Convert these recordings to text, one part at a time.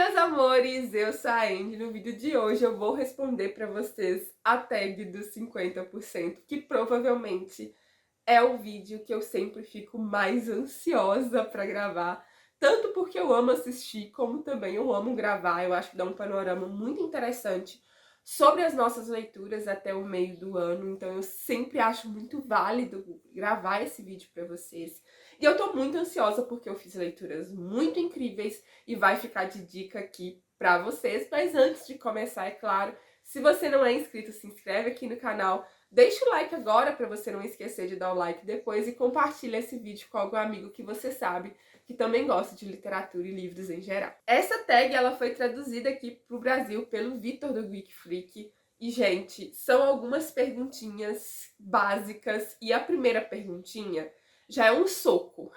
meus amores, eu sou a Andy. No vídeo de hoje eu vou responder para vocês a tag dos 50%, que provavelmente é o vídeo que eu sempre fico mais ansiosa para gravar, tanto porque eu amo assistir, como também eu amo gravar. Eu acho que dá um panorama muito interessante sobre as nossas leituras até o meio do ano, então eu sempre acho muito válido gravar esse vídeo para vocês. E eu tô muito ansiosa porque eu fiz leituras muito incríveis e vai ficar de dica aqui pra vocês. Mas antes de começar, é claro, se você não é inscrito, se inscreve aqui no canal, deixa o like agora para você não esquecer de dar o like depois e compartilha esse vídeo com algum amigo que você sabe que também gosta de literatura e livros em geral. Essa tag ela foi traduzida aqui pro Brasil pelo Vitor do Geek Freak. E, gente, são algumas perguntinhas básicas. E a primeira perguntinha já é um soco,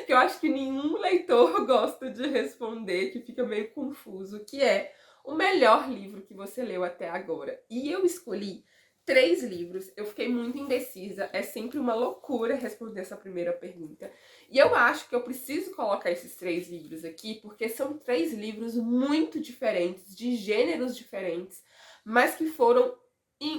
que eu acho que nenhum leitor gosta de responder, que fica meio confuso, que é o melhor livro que você leu até agora. E eu escolhi 3 livros, eu fiquei muito indecisa, é sempre uma loucura responder essa primeira pergunta. E eu acho que eu preciso colocar esses 3 livros aqui, porque são 3 livros muito diferentes, de gêneros diferentes, mas que foram,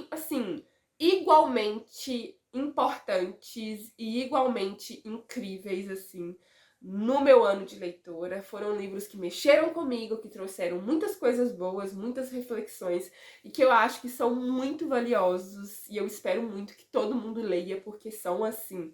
assim, igualmente importantes e igualmente incríveis, assim, no meu ano de leitora. Foram livros que mexeram comigo, que trouxeram muitas coisas boas, muitas reflexões e que eu acho que são muito valiosos e eu espero muito que todo mundo leia, porque são, assim,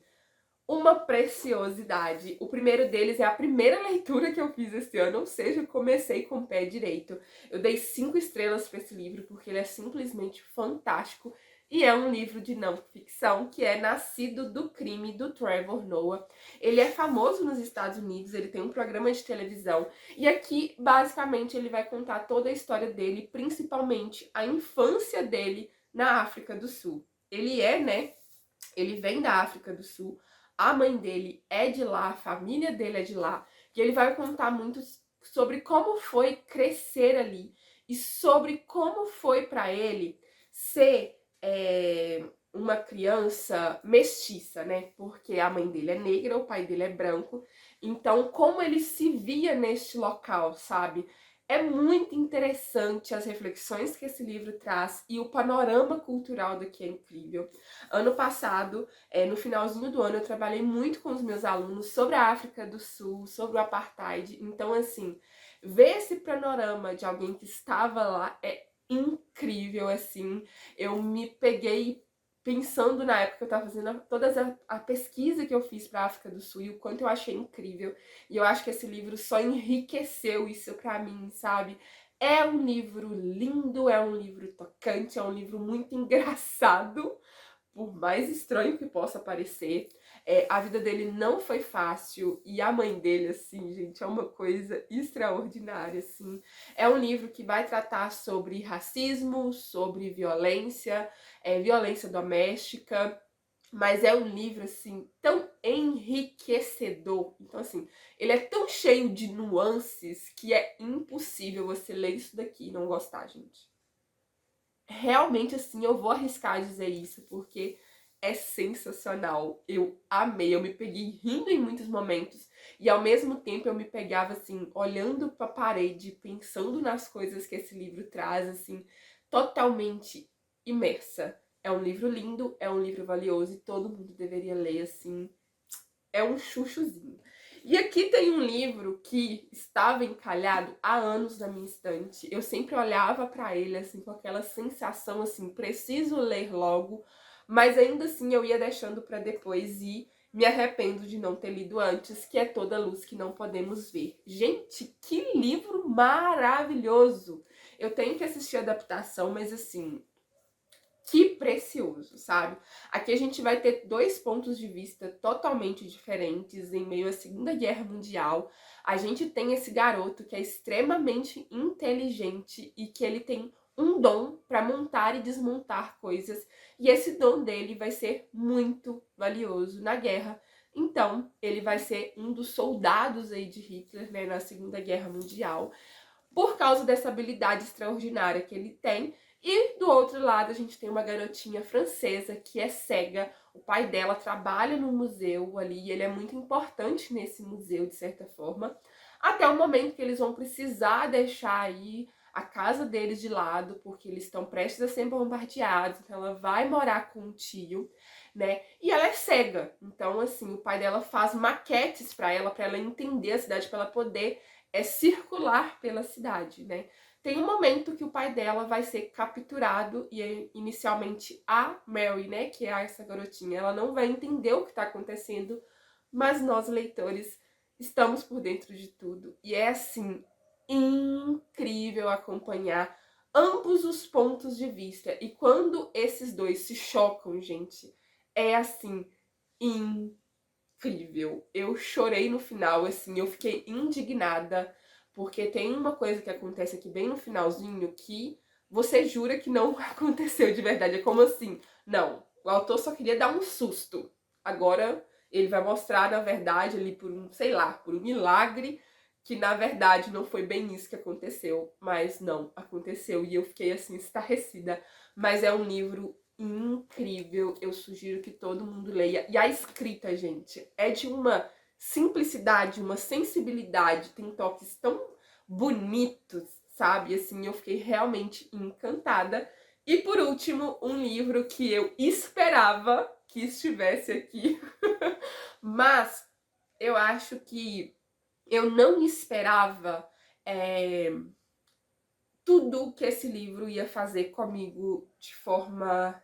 uma preciosidade. O primeiro deles é a primeira leitura que eu fiz esse ano, ou seja, eu comecei com o pé direito. Eu dei 5 estrelas para esse livro porque ele é simplesmente fantástico e é um livro de não ficção que é Nascido do Crime, do Trevor Noah. Ele é famoso nos Estados Unidos, ele tem um programa de televisão e aqui, basicamente, ele vai contar toda a história dele, principalmente a infância dele na África do Sul. Ele vem da África do Sul, a mãe dele é de lá, a família dele é de lá, e ele vai contar muito sobre como foi crescer ali e sobre como foi para ele ser uma criança mestiça, né? Porque a mãe dele é negra, o pai dele é branco, então como ele se via neste local, sabe? É muito interessante as reflexões que esse livro traz e o panorama cultural daqui é incrível. Ano passado, no finalzinho do ano, eu trabalhei muito com os meus alunos sobre a África do Sul, sobre o apartheid. Então, assim, ver esse panorama de alguém que estava lá é incrível, assim. Eu me peguei pensando na época que eu estava fazendo toda a pesquisa que eu fiz para a África do Sul e o quanto eu achei incrível. E eu acho que esse livro só enriqueceu isso para mim, sabe? É um livro lindo, é um livro tocante, é um livro muito engraçado, por mais estranho que possa parecer. A vida dele não foi fácil e a mãe dele, assim, gente, é uma coisa extraordinária, assim. É um livro que vai tratar sobre racismo, sobre violência, violência doméstica, mas é um livro, assim, tão enriquecedor. Então, assim, ele é tão cheio de nuances que é impossível você ler isso daqui e não gostar, gente. Realmente, assim, eu vou arriscar dizer isso, porque é sensacional. Eu amei, eu me peguei rindo em muitos momentos e ao mesmo tempo eu me pegava, assim, olhando pra parede, pensando nas coisas que esse livro traz, assim, totalmente imersa. É um livro lindo, é um livro valioso e todo mundo deveria ler, assim, é um chuchuzinho. E aqui tem um livro que estava encalhado há anos na minha estante. Eu sempre olhava para ele assim com aquela sensação assim, preciso ler logo, mas ainda assim eu ia deixando para depois e me arrependo de não ter lido antes, que é Toda a Luz que Não Podemos Ver. Gente, que livro maravilhoso! Eu tenho que assistir a adaptação, mas assim, que precioso, sabe? Aqui a gente vai ter 2 pontos de vista totalmente diferentes em meio à Segunda Guerra Mundial. A gente tem esse garoto que é extremamente inteligente e que ele tem um dom para montar e desmontar coisas, e esse dom dele vai ser muito valioso na guerra. Então, ele vai ser um dos soldados aí de Hitler, né, na Segunda Guerra Mundial, por causa dessa habilidade extraordinária que ele tem. E do outro lado a gente tem uma garotinha francesa que é cega. O pai dela trabalha no museu ali e ele é muito importante nesse museu de certa forma. até o momento que eles vão precisar deixar aí a casa deles de lado, porque eles estão prestes a ser bombardeados, então ela vai morar com um tio, né? E ela é cega, então assim, o pai dela faz maquetes para ela entender a cidade, para ela poder circular pela cidade, né? Tem um momento que o pai dela vai ser capturado e inicialmente a Mary, né, que é essa garotinha, ela não vai entender o que está acontecendo, mas nós leitores estamos por dentro de tudo e é assim incrível acompanhar ambos os pontos de vista. E quando esses dois se chocam, gente, é assim incrível. Eu chorei no final, assim, eu fiquei indignada, porque tem uma coisa que acontece aqui bem no finalzinho que você jura que não aconteceu de verdade. É como assim? Não, o autor só queria dar um susto. Agora ele vai mostrar, na verdade, ali por um, sei lá, por um milagre, que na verdade não foi bem isso que aconteceu, mas não, aconteceu e eu fiquei assim estarrecida. Mas é um livro incrível, eu sugiro que todo mundo leia. E a escrita, gente, é de uma simplicidade, uma sensibilidade, tem toques tão bonitos, sabe? Assim, eu fiquei realmente encantada. E por último, um livro que eu esperava que estivesse aqui, mas eu acho que eu não esperava tudo que esse livro ia fazer comigo de forma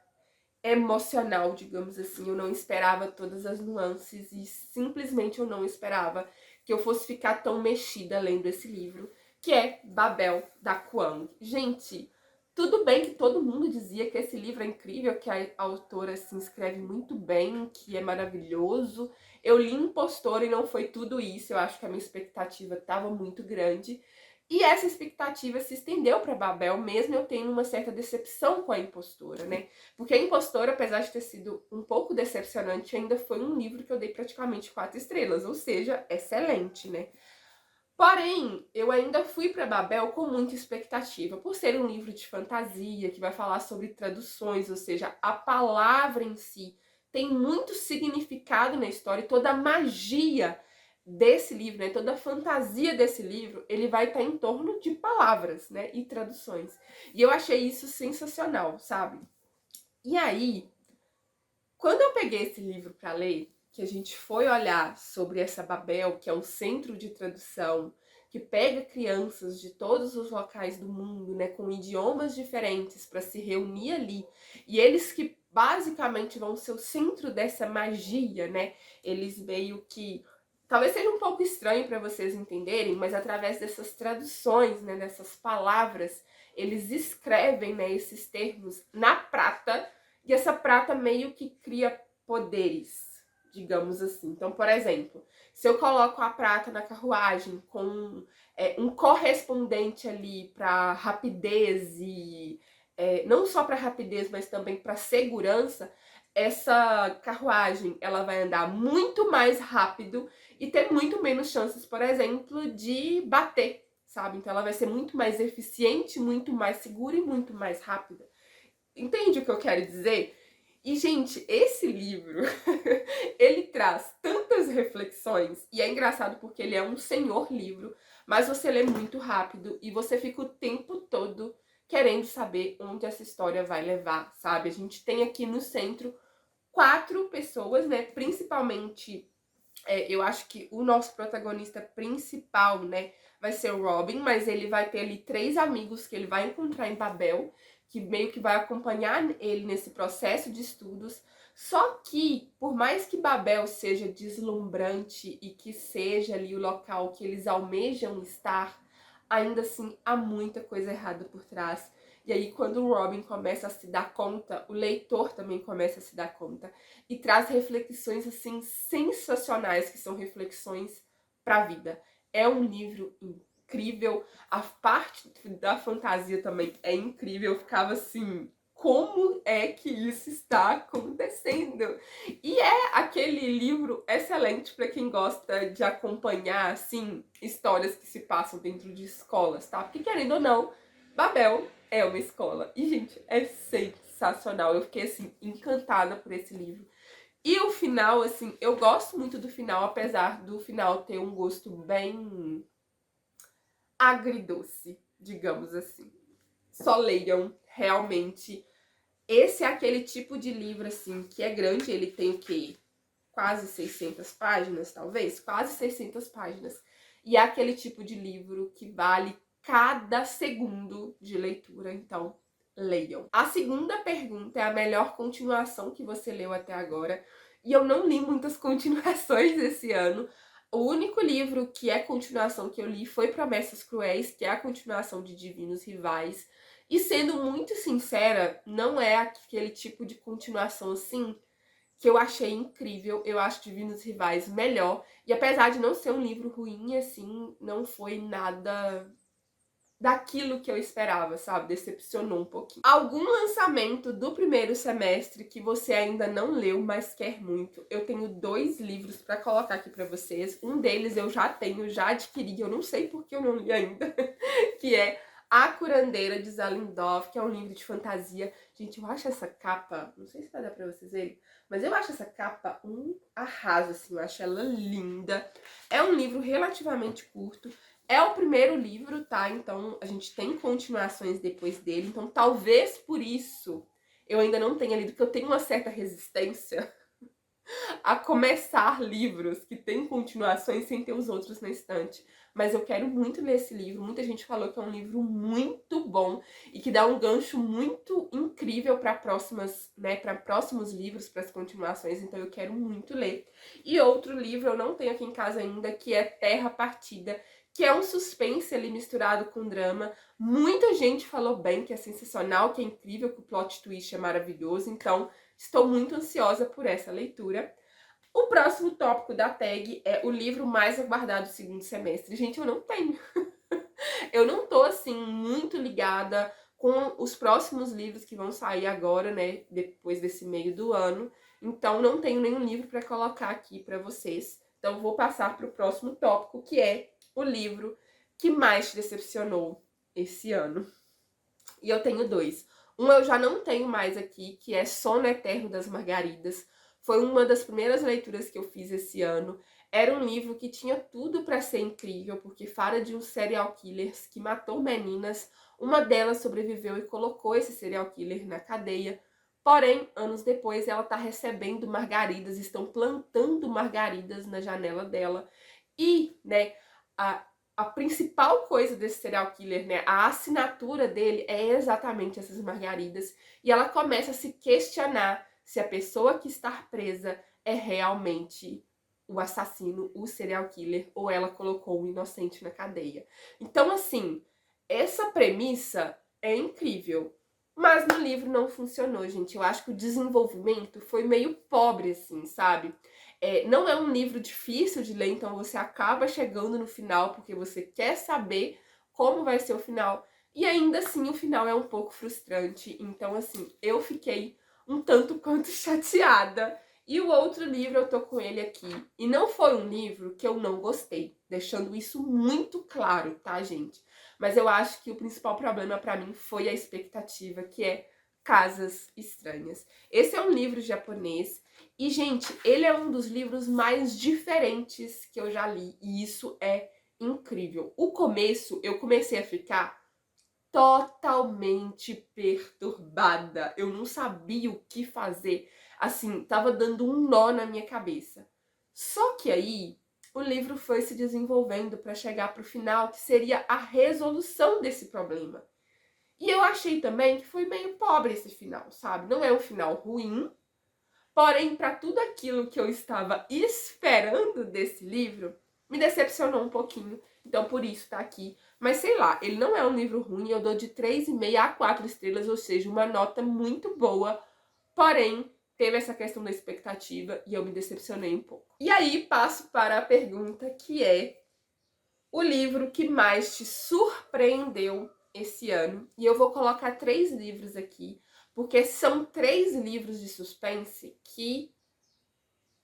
emocional, digamos assim. Eu não esperava todas as nuances e simplesmente eu não esperava que eu fosse ficar tão mexida lendo esse livro, que é Babel, da Kuang. Gente, tudo bem que todo mundo dizia que esse livro é incrível, que a autora se escreve muito bem, que é maravilhoso. Eu li Impostora e não foi tudo isso, eu acho que a minha expectativa estava muito grande. E essa expectativa se estendeu para Babel, mesmo eu tendo uma certa decepção com a Impostora, né? Porque a Impostora, apesar de ter sido um pouco decepcionante, ainda foi um livro que eu dei praticamente 4 estrelas, ou seja, excelente, né? Porém, eu ainda fui para Babel com muita expectativa, por ser um livro de fantasia, que vai falar sobre traduções, ou seja, a palavra em si tem muito significado na história, e toda a magia desse livro, né, toda a fantasia desse livro, ele vai estar em torno de palavras, né, e traduções. E eu achei isso sensacional, sabe? E aí, quando eu peguei esse livro para ler, que a gente foi olhar sobre essa Babel, que é um centro de tradução, que pega crianças de todos os locais do mundo, né, com idiomas diferentes para se reunir ali, e eles que basicamente vão ser o centro dessa magia, né? Eles meio que talvez seja um pouco estranho para vocês entenderem, mas através dessas traduções, né, dessas palavras, eles escrevem, né, esses termos na prata, e essa prata meio que cria poderes, digamos assim. Então, por exemplo, se eu coloco a prata na carruagem com um correspondente ali para rapidez e não só para rapidez, mas também para segurança, essa carruagem ela vai andar muito mais rápido e ter muito menos chances, por exemplo, de bater, sabe? Então ela vai ser muito mais eficiente, muito mais segura e muito mais rápida. Entende o que eu quero dizer? E, gente, esse livro, ele traz tantas reflexões, e é engraçado porque ele é um senhor livro, mas você lê muito rápido e você fica o tempo todo querendo saber onde essa história vai levar, sabe? A gente tem aqui no centro 4 pessoas, né? Principalmente, eu acho que o nosso protagonista principal, né, vai ser o Robin, mas ele vai ter ali 3 amigos que ele vai encontrar em Babel, que meio que vai acompanhar ele nesse processo de estudos. Só que, por mais que Babel seja deslumbrante e que seja ali o local que eles almejam estar, ainda assim há muita coisa errada por trás. E aí, quando o Robin começa a se dar conta, o leitor também começa a se dar conta. E traz reflexões, assim, sensacionais, que são reflexões para a vida. É um livro incrível. A parte da fantasia também é incrível. Eu ficava assim, como é que isso está acontecendo? E é aquele livro excelente para quem gosta de acompanhar, assim, histórias que se passam dentro de escolas, tá? Porque, querendo ou não, Babel é uma escola. E, gente, é sensacional. Eu fiquei, assim, encantada por esse livro. E o final, assim, eu gosto muito do final, apesar do final ter um gosto bem agridoce, digamos assim. Só leiam, realmente. Esse é aquele tipo de livro, assim, que é grande, ele tem o quê? Quase 600 páginas, talvez? Quase 600 páginas. E é aquele tipo de livro que vale cada segundo de leitura, então leiam. A segunda pergunta é a melhor continuação que você leu até agora. E eu não li muitas continuações esse ano. O único livro que é continuação que eu li foi Promessas Cruéis, que é a continuação de Divinos Rivais. E sendo muito sincera, não é aquele tipo de continuação assim que eu achei incrível. Eu acho Divinos Rivais melhor. E apesar de não ser um livro ruim, assim, não foi nada daquilo que eu esperava, sabe? Decepcionou um pouquinho. Algum lançamento do primeiro semestre que você ainda não leu, mas quer muito? Eu tenho 2 livros pra colocar aqui pra vocês. Um deles eu já tenho, já adquiri, eu não sei porque eu não li ainda, que é A Curandeira, de Zalindorf, que é um livro de fantasia. Gente, eu acho essa capa, não sei se vai dar pra vocês verem, mas eu acho essa capa um arraso, assim, eu acho ela linda. É um livro relativamente curto. É o primeiro livro, tá? Então a gente tem continuações depois dele. Então talvez por isso eu ainda não tenha lido, porque eu tenho uma certa resistência a começar livros que têm continuações sem ter os outros na estante. Mas eu quero muito ler esse livro. Muita gente falou que é um livro muito bom e que dá um gancho muito incrível para próximas, né, para próximos livros, para as continuações. Então eu quero muito ler. E outro livro eu não tenho aqui em casa ainda, que é Terra Partida, que é um suspense ali misturado com drama. Muita gente falou bem, que é sensacional, que é incrível, que o plot twist é maravilhoso. Então estou muito ansiosa por essa leitura. O próximo tópico da tag é o livro mais aguardado do segundo semestre. Gente, eu não tenho. Eu não tô, assim, muito ligada com os próximos livros que vão sair agora, né, depois desse meio do ano. Então, não tenho nenhum livro para colocar aqui para vocês. Então, vou passar para o próximo tópico, que é o livro que mais te decepcionou esse ano. E eu tenho 2. Um eu já não tenho mais aqui, que é Sono Eterno das Margaridas. Foi uma das primeiras leituras que eu fiz esse ano. Era um livro que tinha tudo para ser incrível, porque fala de um serial killer que matou meninas. Uma delas sobreviveu e colocou esse serial killer na cadeia. Porém, anos depois, ela está recebendo margaridas, estão plantando margaridas na janela dela. E, né, a principal coisa desse serial killer, né, a assinatura dele é exatamente essas margaridas. E ela começa a se questionar se a pessoa que está presa é realmente o assassino, o serial killer, ou ela colocou o inocente na cadeia. Então, assim, essa premissa é incrível. Mas no livro não funcionou, gente. Eu acho que o desenvolvimento foi meio pobre, assim, sabe? Não é um livro difícil de ler, então você acaba chegando no final porque você quer saber como vai ser o final. E ainda assim o final é um pouco frustrante. Então, assim, eu fiquei um tanto quanto chateada. E o outro livro eu tô com ele aqui. E não foi um livro que eu não gostei, deixando isso muito claro, tá, gente? Mas eu acho que o principal problema pra mim foi a expectativa, que é Casas Estranhas. Esse é um livro japonês e, gente, ele é um dos livros mais diferentes que eu já li. E isso é incrível. O começo, eu comecei a ficar totalmente perturbada. Eu não sabia o que fazer. Assim, tava dando um nó na minha cabeça. Só que aí, o livro foi se desenvolvendo para chegar pro final, que seria a resolução desse problema. E eu achei também que foi meio pobre esse final, sabe? Não é um final ruim, porém, para tudo aquilo que eu estava esperando desse livro, me decepcionou um pouquinho. Então, por isso tá aqui. Mas sei lá, ele não é um livro ruim, eu dou de 3,5 a 4 estrelas, ou seja, uma nota muito boa. Porém, teve essa questão da expectativa e eu me decepcionei um pouco. E aí, passo para a pergunta que é o livro que mais te surpreendeu esse ano. E eu vou colocar 3 livros aqui, porque são 3 livros de suspense que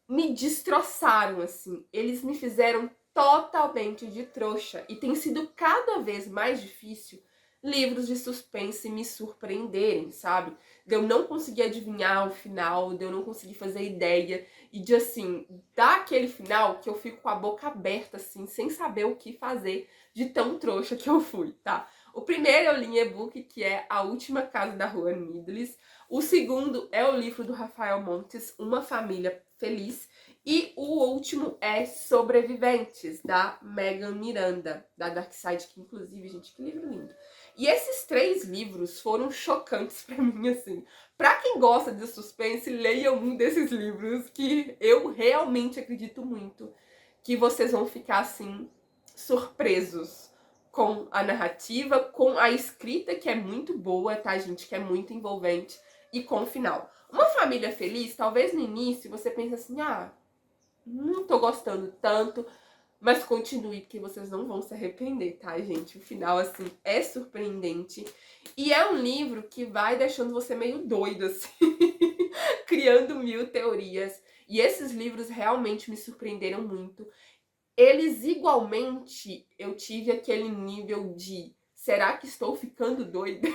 me destroçaram, assim. Eles me fizeram totalmente de trouxa. E tem sido cada vez mais difícil livros de suspense me surpreenderem, sabe? De eu não conseguir adivinhar o final, de eu não conseguir fazer ideia e de, assim, dar aquele final que eu fico com a boca aberta, assim, sem saber o que fazer de tão trouxa que eu fui, tá? O primeiro eu li em e-book, que é A Última Casa da Rua Needles. O segundo é o livro do Rafael Montes, Uma Família Feliz. E o último é Sobreviventes, da Megan Miranda, da Dark Side, que inclusive, gente, que livro lindo. E esses 3 livros foram chocantes pra mim, assim. Pra quem gosta de suspense, leiam um desses livros, que eu realmente acredito muito que vocês vão ficar, assim, surpresos com a narrativa, com a escrita, que é muito boa, tá, gente? Que é muito envolvente, e com o final. Uma Família Feliz, talvez no início você pense assim, ah, não tô gostando tanto, mas continue, porque vocês não vão se arrepender, tá, gente? O final, assim, é surpreendente. E é um livro que vai deixando você meio doido, assim, criando 1000 teorias. E esses livros realmente me surpreenderam muito. Eles igualmente, eu tive aquele nível de, será que estou ficando doida?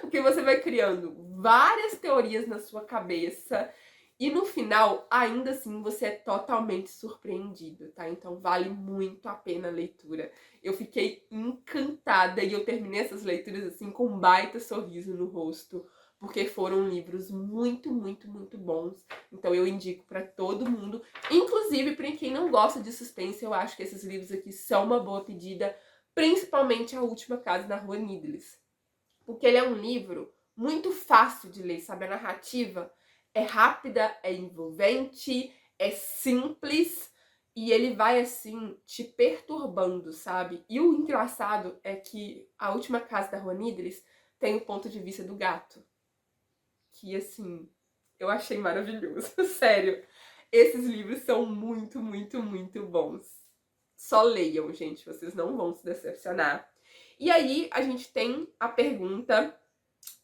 Porque você vai criando várias teorias na sua cabeça e no final, ainda assim, você é totalmente surpreendido, tá? Então vale muito a pena a leitura. Eu fiquei encantada e eu terminei essas leituras assim com um baita sorriso no rosto, porque foram livros muito, muito, muito bons. Então eu indico pra todo mundo, inclusive pra quem não gosta de suspense, eu acho que esses livros aqui são uma boa pedida, principalmente A Última Casa na Rua Needles. Porque ele é um livro muito fácil de ler, sabe? A narrativa é rápida, é envolvente, é simples e ele vai, assim, te perturbando, sabe? E o engraçado é que A Última Casa da Rua Needles tem o ponto de vista do gato, que, assim, eu achei maravilhoso, sério. Esses livros são muito, muito, muito bons. Só leiam, gente, vocês não vão se decepcionar. E aí, a gente tem a pergunta: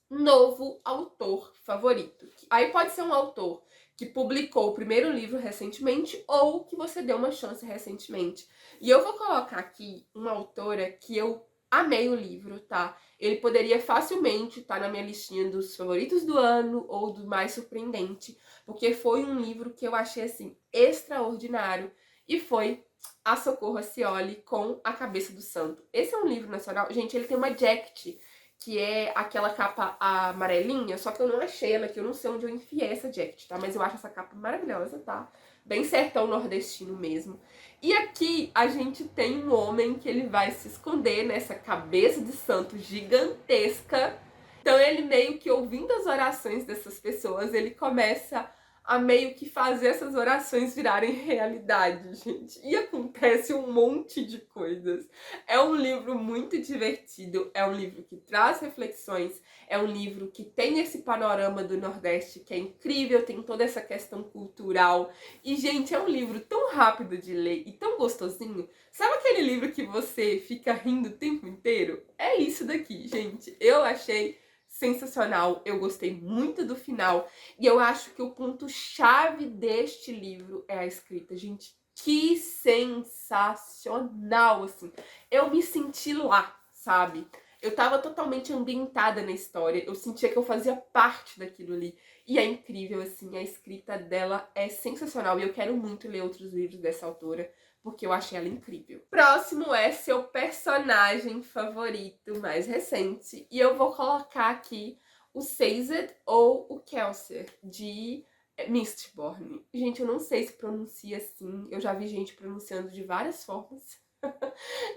novo autor favorito. Aí pode ser um autor que publicou o primeiro livro recentemente ou que você deu uma chance recentemente. E eu vou colocar aqui uma autora que eu amei o livro, tá? Ele poderia facilmente estar na minha listinha dos favoritos do ano ou do mais surpreendente, porque foi um livro que eu achei, assim, extraordinário, e foi A Socorro Acioli com A Cabeça do Santo. Esse é um livro nacional. Gente, ele tem uma jacket, que é aquela capa amarelinha, só que eu não achei ela aqui, eu não sei onde eu enfiei essa jacket, tá? Mas eu acho essa capa maravilhosa, tá? Bem sertão nordestino mesmo. E aqui a gente tem um homem que ele vai se esconder nessa cabeça de santo gigantesca. Então ele meio que, ouvindo as orações dessas pessoas, ele começa a meio que fazer essas orações virarem realidade, gente. E acontece um monte de coisas. É um livro muito divertido, é um livro que traz reflexões, é um livro que tem esse panorama do Nordeste que é incrível, tem toda essa questão cultural. E, gente, é um livro tão rápido de ler e tão gostosinho. Sabe aquele livro que você fica rindo o tempo inteiro? É isso daqui, gente. Eu achei sensacional, eu gostei muito do final e eu acho que o ponto-chave deste livro é a escrita, gente. Que sensacional, assim. Eu me senti lá, sabe? Eu tava totalmente ambientada na história, eu sentia que eu fazia parte daquilo ali. E é incrível, assim, a escrita dela é sensacional e eu quero muito ler outros livros dessa autora, porque eu achei ela incrível. Próximo é seu personagem favorito mais recente, e eu vou colocar aqui o Sazed ou o Kelsier, de Mistborn. Gente, eu não sei se pronuncia assim, eu já vi gente pronunciando de várias formas,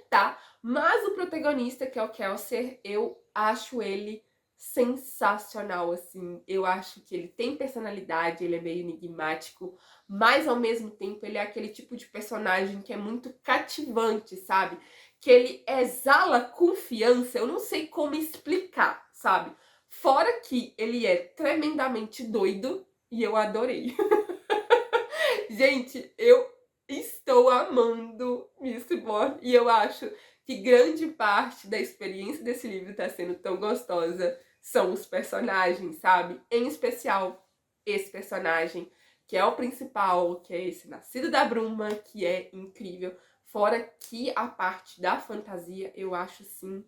tá? Mas o protagonista, que é o Kelsier, eu acho ele sensacional, assim. Eu acho que ele tem personalidade, ele é meio enigmático, mas ao mesmo tempo ele é aquele tipo de personagem que é muito cativante, sabe? Que ele exala confiança, eu não sei como explicar, sabe? Fora que ele é tremendamente doido e eu adorei. Gente, eu estou amando Mistborn e eu acho que grande parte da experiência desse livro tá sendo tão gostosa são os personagens, sabe? Em especial esse personagem, que é o principal, que é esse Nascido da Bruma, que é incrível. Fora que a parte da fantasia eu acho, assim,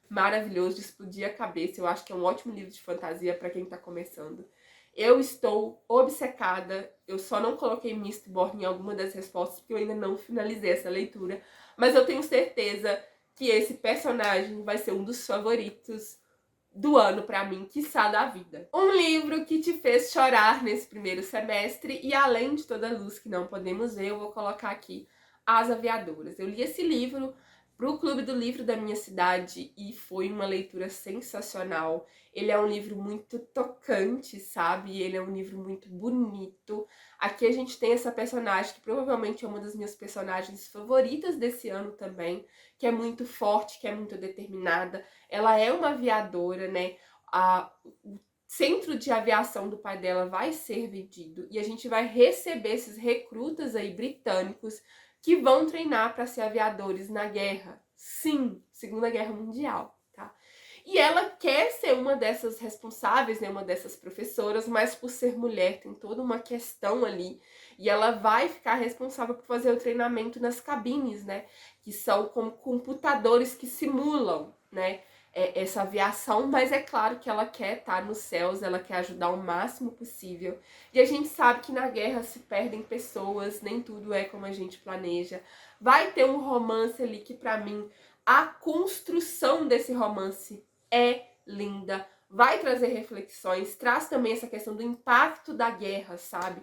maravilhoso, de explodir a cabeça. Eu acho que é um ótimo livro de fantasia para quem tá começando. Eu estou obcecada, eu só não coloquei Mistborn em alguma das respostas porque eu ainda não finalizei essa leitura, mas eu tenho certeza que esse personagem vai ser um dos favoritos do ano pra mim, quiçá da vida. Um livro que te fez chorar nesse primeiro semestre e além de toda a luz que não podemos ver, eu vou colocar aqui As Aviadoras. Eu li esse livro pro Clube do Livro da minha cidade e foi uma leitura sensacional. Ele é um livro muito tocante, sabe? Ele é um livro muito bonito. Aqui a gente tem essa personagem que provavelmente é uma das minhas personagens favoritas desse ano também, que é muito forte, que é muito determinada. Ela é uma aviadora, né? O centro de aviação do pai dela vai ser vendido e a gente vai receber esses recrutas aí britânicos que vão treinar para ser aviadores na guerra. Sim, Segunda Guerra Mundial, tá? E ela quer ser uma dessas responsáveis, né, uma dessas professoras, mas por ser mulher tem toda uma questão ali. E ela vai ficar responsável por fazer o treinamento nas cabines, né? Que são como computadores que simulam, né? Essa aviação, mas é claro que ela quer estar nos céus, ela quer ajudar o máximo possível. E a gente sabe que na guerra se perdem pessoas, nem tudo é como a gente planeja. Vai ter um romance ali que pra mim, a construção desse romance é linda, vai trazer reflexões, traz também essa questão do impacto da guerra, sabe?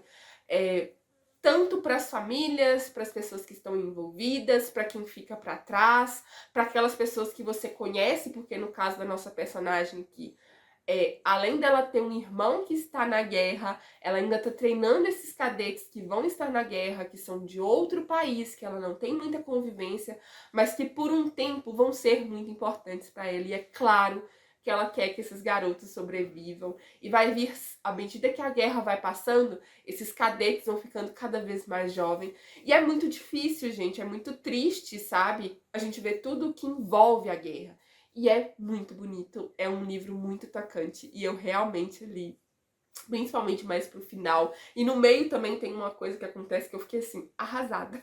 Tanto para as famílias, para as pessoas que estão envolvidas, para quem fica para trás, para aquelas pessoas que você conhece, porque no caso da nossa personagem aqui, além dela ter um irmão que está na guerra, ela ainda está treinando esses cadetes que vão estar na guerra, que são de outro país, que ela não tem muita convivência, mas que por um tempo vão ser muito importantes para ela. E é claro que ela quer que esses garotos sobrevivam. E vai vir, à medida que a guerra vai passando, esses cadetes vão ficando cada vez mais jovens. E é muito difícil, gente, é muito triste, sabe? A gente vê tudo o que envolve a guerra. E é muito bonito, é um livro muito tocante e eu realmente li, principalmente mais pro final. E no meio também tem uma coisa que acontece que eu fiquei assim, arrasada.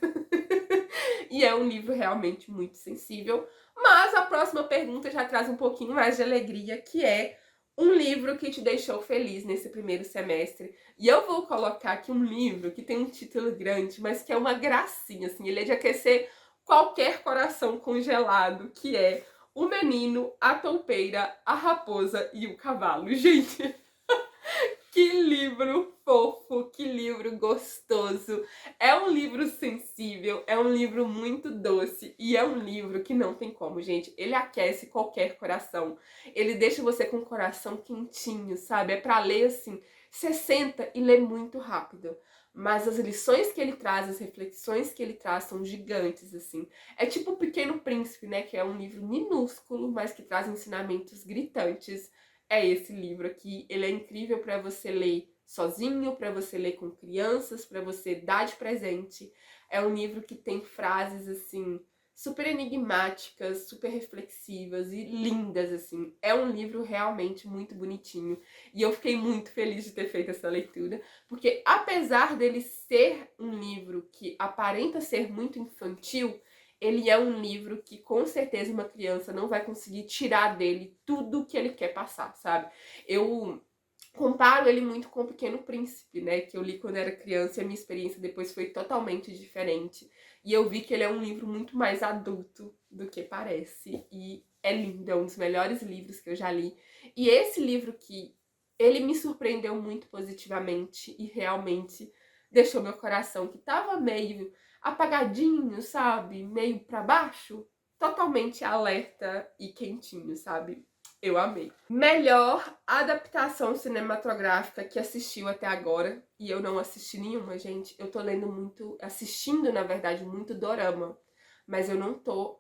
E é um livro realmente muito sensível. Mas a próxima pergunta já traz um pouquinho mais de alegria, que é um livro que te deixou feliz nesse primeiro semestre. E eu vou colocar aqui um livro que tem um título grande, mas que é uma gracinha, assim. Ele é de aquecer qualquer coração congelado, que é O Menino, a Toupeira, a Raposa e o Cavalo. Gente, que livro fofo, que livro gostoso. É um livro sensível, é um livro muito doce e é um livro que não tem como, gente. Ele aquece qualquer coração. Ele deixa você com o coração quentinho, sabe? É pra ler assim, você senta e lê muito rápido. Mas as lições que ele traz, as reflexões que ele traz são gigantes, assim. É tipo O Pequeno Príncipe, né? Que é um livro minúsculo, mas que traz ensinamentos gritantes. É esse livro aqui. Ele é incrível para você ler sozinho, para você ler com crianças, para você dar de presente. É um livro que tem frases assim super enigmáticas, super reflexivas e lindas assim. É um livro realmente muito bonitinho e eu fiquei muito feliz de ter feito essa leitura, porque apesar dele ser um livro que aparenta ser muito infantil, ele é um livro que com certeza uma criança não vai conseguir tirar dele tudo que ele quer passar, sabe? Eu comparo ele muito com O Pequeno Príncipe, né? Que eu li quando era criança e a minha experiência depois foi totalmente diferente. E eu vi que ele é um livro muito mais adulto do que parece. E é lindo, é um dos melhores livros que eu já li. E esse livro que ele me surpreendeu muito positivamente e realmente deixou meu coração, que tava meio apagadinho, sabe? Meio pra baixo, totalmente alerta e quentinho, sabe? Eu amei. Melhor adaptação cinematográfica que assistiu até agora. E eu não assisti nenhuma, gente. Eu tô lendo muito, assistindo, na verdade, muito dorama. Mas eu não tô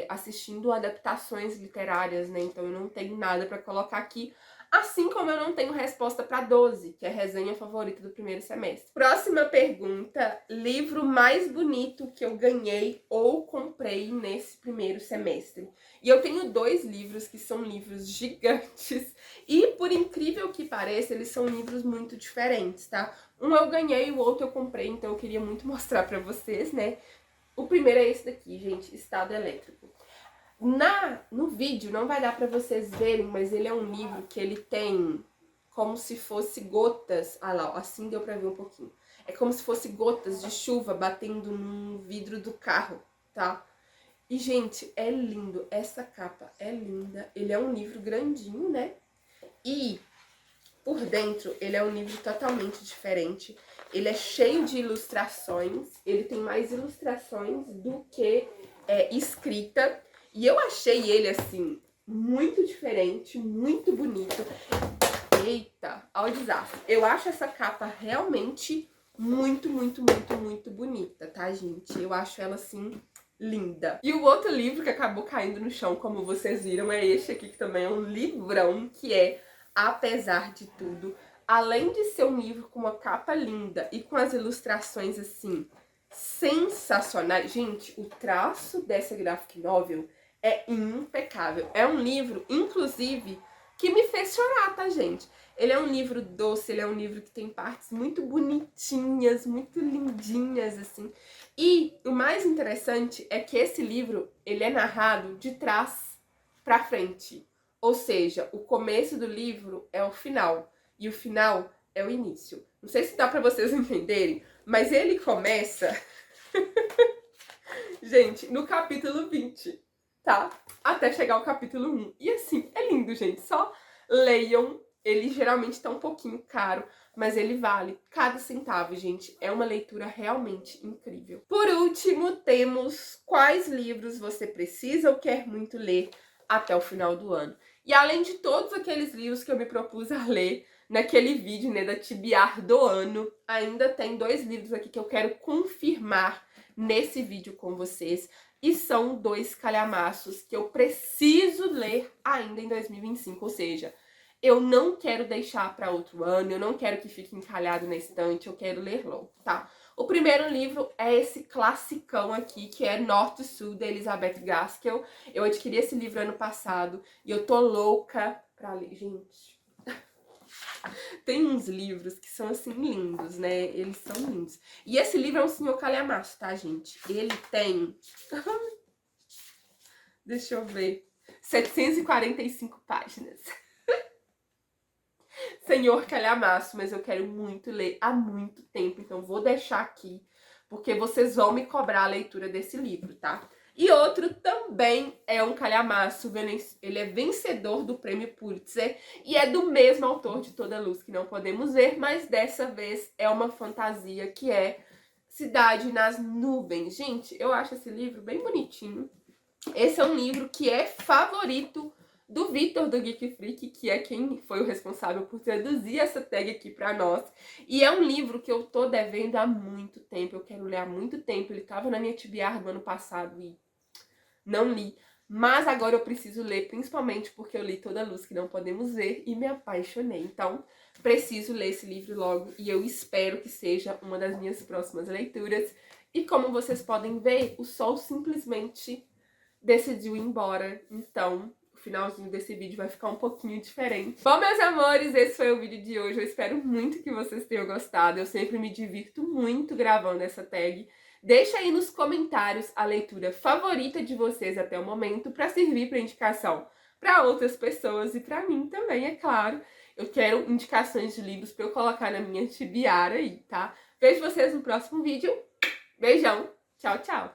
assistindo adaptações literárias, né? Então eu não tenho nada pra colocar aqui. Assim como eu não tenho resposta para 12, que é a resenha favorita do primeiro semestre. Próxima pergunta: livro mais bonito que eu ganhei ou comprei nesse primeiro semestre. E eu tenho dois livros que são livros gigantes e, por incrível que pareça, eles são livros muito diferentes, tá? Um eu ganhei, o outro eu comprei, então eu queria muito mostrar pra vocês, né? O primeiro é esse daqui, gente, Estado Elétrico. No vídeo não vai dar pra vocês verem, mas ele é um livro que ele tem como se fosse gotas. Ah lá, ó, assim deu pra ver um pouquinho. É como se fosse gotas de chuva batendo no vidro do carro, tá? E, gente, é lindo. Essa capa é linda. Ele é um livro grandinho, né? E por dentro ele é um livro totalmente diferente. Ele é cheio de ilustrações. Ele tem mais ilustrações do que escrita. E eu achei ele, assim, muito diferente, muito bonito. Eita, olha o desastre. Eu acho essa capa realmente muito, muito, muito, muito bonita, tá, gente? Eu acho ela, assim, linda. E o outro livro que acabou caindo no chão, como vocês viram, é este aqui, que também é um livrão, que é Apesar de Tudo. Além de ser um livro com uma capa linda e com as ilustrações, assim, sensacionais. Gente, o traço dessa graphic novel é impecável. É um livro, inclusive, que me fez chorar, tá, gente? Ele é um livro doce, ele é um livro que tem partes muito bonitinhas, muito lindinhas, assim. E o mais interessante é que esse livro, ele é narrado de trás pra frente. Ou seja, o começo do livro é o final e o final é o início. Não sei se dá pra vocês entenderem, mas ele começa, gente, no capítulo 20, tá? Até chegar ao capítulo 1. E assim, é lindo, gente. Só leiam. Ele geralmente tá um pouquinho caro, mas ele vale cada centavo, gente. É uma leitura realmente incrível. Por último, temos quais livros você precisa ou quer muito ler até o final do ano. E além de todos aqueles livros que eu me propus a ler naquele vídeo, né, da TBR do ano, ainda tem 2 livros aqui que eu quero confirmar nesse vídeo com vocês. E são 2 calhamaços que eu preciso ler ainda em 2025, ou seja, eu não quero deixar para outro ano, eu não quero que fique encalhado na estante, eu quero ler logo, tá? O primeiro livro é esse classicão aqui, que é Norte e Sul, da Elizabeth Gaskell. Eu adquiri esse livro ano passado e eu tô louca pra ler. Gente, tem uns livros que são, assim, lindos, né? Eles são lindos. E esse livro é um senhor calhamaço, tá, gente? Ele tem... Deixa eu ver... 745 páginas. Senhor calhamaço, mas eu quero muito ler há muito tempo, então vou deixar aqui, porque vocês vão me cobrar a leitura desse livro, tá? E outro também é um calhamaço, ele é vencedor do Prêmio Pulitzer e é do mesmo autor de Toda Luz que Não Podemos Ver, mas dessa vez é uma fantasia que é Cidade nas Nuvens. Gente, eu acho esse livro bem bonitinho. Esse é um livro que é favorito do Vitor, do Geek Freak, que é quem foi o responsável por traduzir essa tag aqui pra nós. E é um livro que eu tô devendo há muito tempo, eu quero ler há muito tempo. Ele tava na minha TBR do ano passado e não li. Mas agora eu preciso ler, principalmente porque eu li Toda Luz que Não Podemos Ver e me apaixonei. Então, preciso ler esse livro logo e eu espero que seja uma das minhas próximas leituras. E como vocês podem ver, o sol simplesmente decidiu ir embora, então o finalzinho desse vídeo vai ficar um pouquinho diferente. Bom, meus amores, esse foi o vídeo de hoje. Eu espero muito que vocês tenham gostado. Eu sempre me divirto muito gravando essa tag. Deixa aí nos comentários a leitura favorita de vocês até o momento para servir para indicação para outras pessoas e para mim também, é claro. Eu quero indicações de livros para eu colocar na minha TBR aí, tá? Vejo vocês no próximo vídeo. Beijão, tchau, tchau!